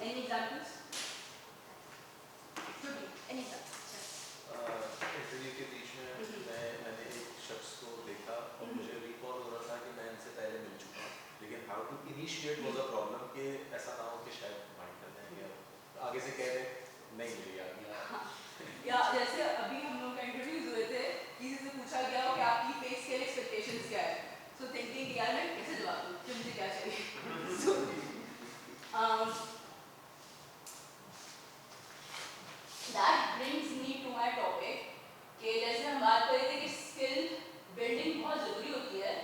Any examples? Any examples? Interview के बीच में मैंने एक शख्स को देखा और मुझे रिकॉल हो रहा था कि मैं इनसे पहले मिल चुका हूँ, लेकिन how to initiate was a problem कि ऐसा ना हो कि शायद माइंड कर दें या आगे से कह दें नहीं मिली आ गया। या जैसे अभी हम लोग का इंटरव्यूज हुए थे, किसी से पूछा गया हो कि आपकी पे स्केल एक्सपेक्टेशंस क्या है, सो थिंकिंग यार मैं कैसे जवाब दूँ कि मुझे क्या चाहिए। So, that brings me to my topic कि जैसे हम बात कर रहे थे कि स्किल बिल्डिंग बहुत ज़रूरी होती है।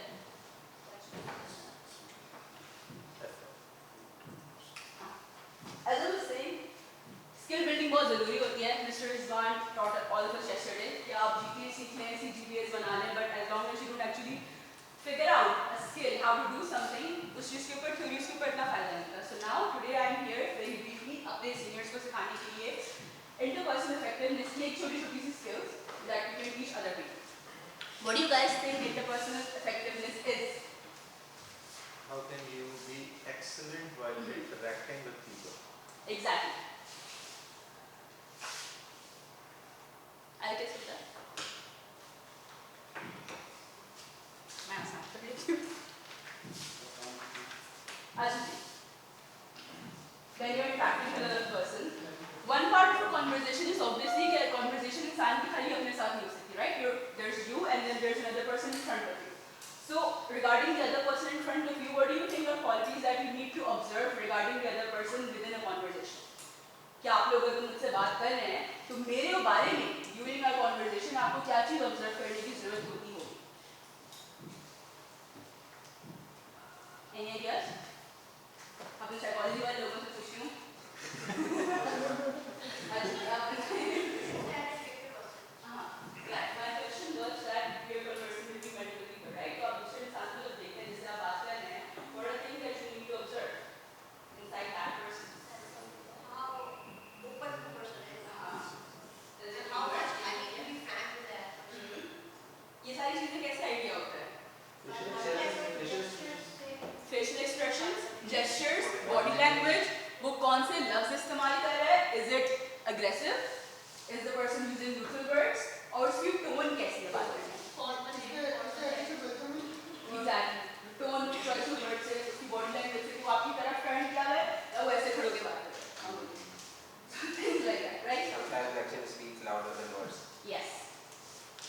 As I was saying, skill building बहुत ज़रूरी होती है। Mister Rizwan taught all of us yesterday कि आप GPA सीख लें, CGPAs बना लें, but as long as you don't actually figure out a skill, how to do something, उस चीज़ के ऊपर थ्योरीज के ऊपर इतना फायदा नहीं होता। So now today I am here very briefly अपने सीनियर्स को सिखाने के लिए interpersonal effectiveness की एक छोटी-छोटी सी skills that you can teach other people. What do you guys think interpersonal effectiveness is? How can you be excellent while interacting with people? Exactly. I'll test that. मैं आसान कर लेती हूँ। When you're interacting with another person, one part of a conversation is obviously कि conversation इंसान की खाली अपने साथ नहीं हो सकती, right? There's you and then there's another person in front of you. So regarding the other person in front of you, what do you think are qualities that you need to observe regarding the other person within a conversation? कि आप लोग अगर मुझसे बात कर रहे हैं तो मेरे बारे में during our conversation आपको क्या चीज़ observe करने की जरूरत होती होगी? Any ideas? अपने psychology वाले लोगों से पूछती हूँ। My question was that we are conversing between multiple people, right? तो आप दूसरे इंसान को जब देखते हैं जिससे आप बात कर रहे हैं, what are things that you need to observe inside that person? How open the person is. Does it How work? much I need to be frank with that. ये सारी चीजें कैसे आइडिया होता है? Facial expressions, gestures, body language, वो कौन से लफ्ज इस्तेमाल कर रहा है? Is it aggressive? Is the person using neutral words? और उसकी टोन कैसी है बात करने की? Exactly. Tone, choice of words से, उसकी body language से, वो आपकी तरफ turn किया है या वो ऐसे खड़े होके बात कर रहा है? Things like that, right? Sometimes actions speak louder than words. Yes.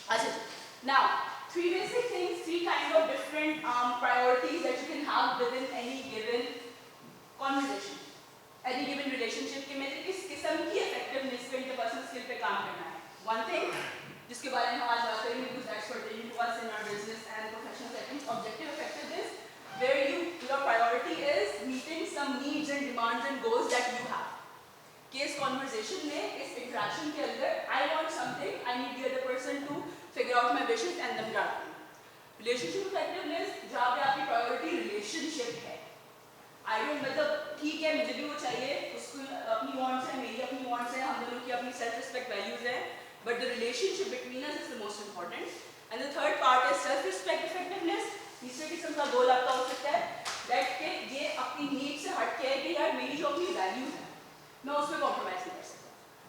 अच्छा. Now, three basic things, three kind of different priorities that you can have within any given conversation, any given relationship के में किस किस्म की effectiveness पे interpersonal skill पे काम करना है. One thing, जिसके बारे में हम आज बात करेंगे, because that's pertaining to us in our business and professional settings, objective effectiveness, where your priority is meeting some needs and demands and goals that you have. कि इस conversation में, इस interaction के अंदर, I want something, I need the other person to figure out my wishes and then grant them. Relationship effectiveness, जहाँ पे आपकी priority relationship है. I don't मतलब ठीक है मुझे भी वो चाहिए, उसको अपनी wants है, मेरी अपनी wants है, हम दोनों की अपनी self-respect values है, but the relationship between us is the most important. And the third part is self-respect effectiveness. तीसरे किस्म का goal आपका हो सकता है that कि ये अपनी need से हट के है कि यार मेरी जो अपनी values है, मैं उसमें compromise नहीं कर सकता.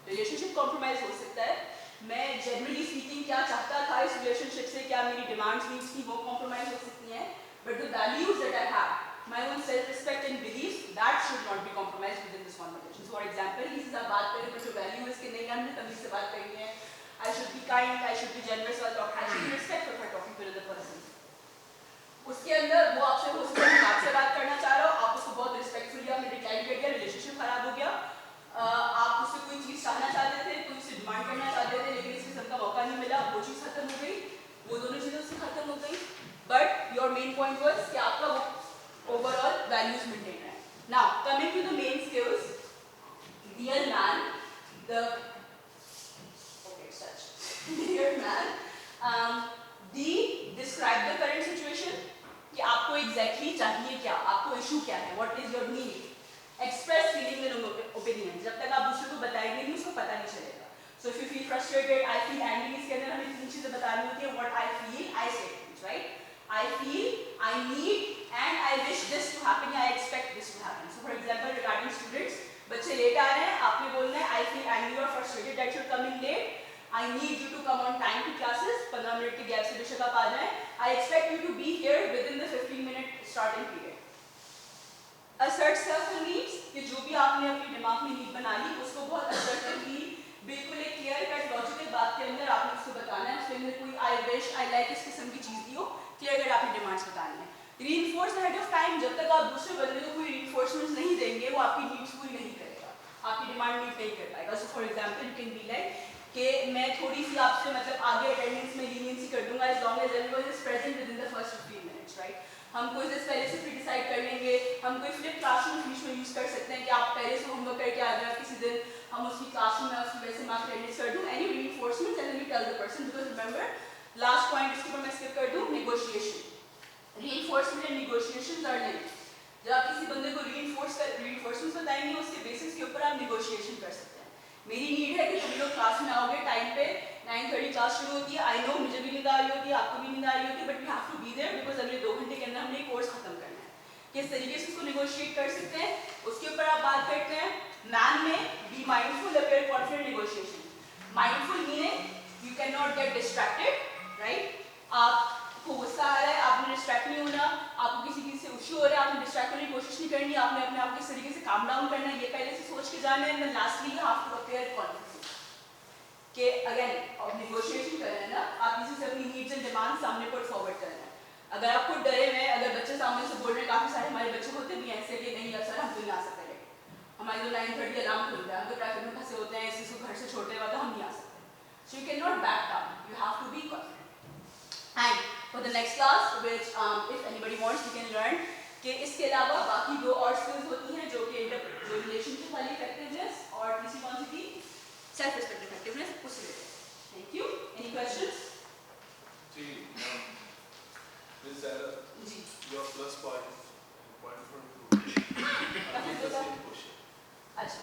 Relationship compromise हो सकता है. मैं generally speaking क्या चाहता था इस relationship से, क्या मेरी demands needs थी, वो compromise हो सकती हैं. But the values that I have, my own self-respect and beliefs, that should not be compromised within this conversation. So, for example, इसी से बात करें तो जो value है इसके नहीं हमने तमीज़ से बात करनी है. I should be kind, I should be generous while talking, I should be respectful for talking to another person. उसके अंदर वो आपसे हो सकता है आपसे बात करना चाह रहा हो, आप उसको बहुत respectfully आपने decline कर दिया, relationship खराब हो गया. आप उससे कोई चीज़ चाहना चाहते थे, कोई उससे डिमांड करना चाहते थे, लेकिन इस किस्म का मौका नहीं मिला, वो चीज़ खत्म हो गई, वो दोनों चीज़ें उससे खत्म हो गई. But your main point was कि आपका वो overall values maintain है. Now coming to the main skills, dear man, dear man, describe the current situation कि आपको exactly चाहिए क्या, आपको issue क्या है, what is your need. Express feeling and opinion. जब तक आप दूसरे को बताएंगे नहीं उसको पता नहीं चलेगा. So if you feel frustrated, I feel angry, इसके अंदर हमें तीन चीजें बतानी होती है. What I feel, I say things, right? I feel, I need, and I wish this to happen. I expect this to happen. So for example, regarding students, बच्चे late आ रहे हैं, आपने बोलना है आई फील एंग्री और frustrated that you are coming late, I need you to come on time to classes, 15 minute के gap से बेशक आप आ जाएं, I expect you to be here within the 15 minute starting period. Assert self needs, कि जो भी आपने अपने दिमाग में नीड बना ली उसको बहुत असर्टिवली बिल्कुल एक क्लियर कट लॉजिकल बात के अंदर आपने उसको बताना है, उसके अंदर कोई आई विश आई लाइक इस किस्म की चीज़ दी हो, क्लियर कट आपने डिमांड्स बतानी है। रीइंफोर्स अहेड ऑफ टाइम, जब तक आप दूसरे बंदे को कोई रीइंफोर्समेंट नहीं देंगे वो आपकी नीड्स पूरी नहीं करेगा, आपकी डिमांड मीट नहीं कर पाएगा। So for example you can be like कि मैं थोड़ी सी आपसे मतलब आगे अटेंडेंस में लीनियंसी कर दूंगा as long as everyone is present within the first 15 minutes, right. हम कोई पहले से प्री डिसाइड कर लेंगे, हम कोई फ्लिप क्लासरूम बीच में यूज़ कर सकते हैं कि आप पहले से होमवर्क करके आ जाए, किसी दिन हम उसकी क्लासरूम में उसकी वैसे मैं अटेंडेंस कर दूँ, any reinforcement and then we tell the person, because remember last point इसके ऊपर मैं स्किप कर दूँ, negotiation. Reinforcement and negotiations are linked. जब आप किसी बंदे को रीइंफोर्समेंट बताएंगे उसके बेसिस के ऊपर आप नेगोशिएशन कर सकते हैं। मेरी नीड है कि तुम लोग क्लास में आओगे टाइम पे, 9:30 क्लास शुरू होती है, आई नो मुझे भी नींद आ रही होती है, आपको भी नींद आ रही होती है, but we have to be there because अगले 2 घंटे के अंदर हमने कोर्स खत्म करना है। किस तरीके से उसको नेगोशिएट कर सकते हैं उसके ऊपर आप बात करते हैं। मैन में be mindful, appear confident, negotiation. Mindful meaning you can not get distracted, right. आपको गुस्सा आ रहा है, आपने डिस्ट्रैक्ट नहीं होना, आपको किसी चीज़ से इशू हो रहा है, आपने डिस्ट्रैक्ट होने की कोशिश नहीं करनी, आपने अपने आप को इस तरीके से काम डाउन करना है, ये पहले से सोच के जाना है। And lastly you have to appear confident कि अगेन अब नेगोशिएशन कर रहे हैं ना, आप किसी से अपनी नीड्स एंड डिमांड सामने पुट फॉरवर्ड कर रहे हैं। अगर आप खुद डरे हुए हैं, अगर बच्चे सामने से बोल रहे हैं, काफ़ी सारे हमारे बच्चे होते भी हैं ऐसे कि नहीं सर हम तो नहीं आ सकते, हमारी तो 9:30 अलार्म खुलता है, हम तो ट्रैफिक में फंसे होते हैं, इसी को घर से छोड़ने वाला हम नहीं आ सकते। So you can not back down, you have to be confident. And for the next class which if anybody wants you can learn कि इसके अलावा बाकी 2 और स्किल्स होती हैं जो कि रिलेशनशिप वाली इफेक्टिवनेस और तीसरी कौन सी थी, सेल्फ रिस्पेक्ट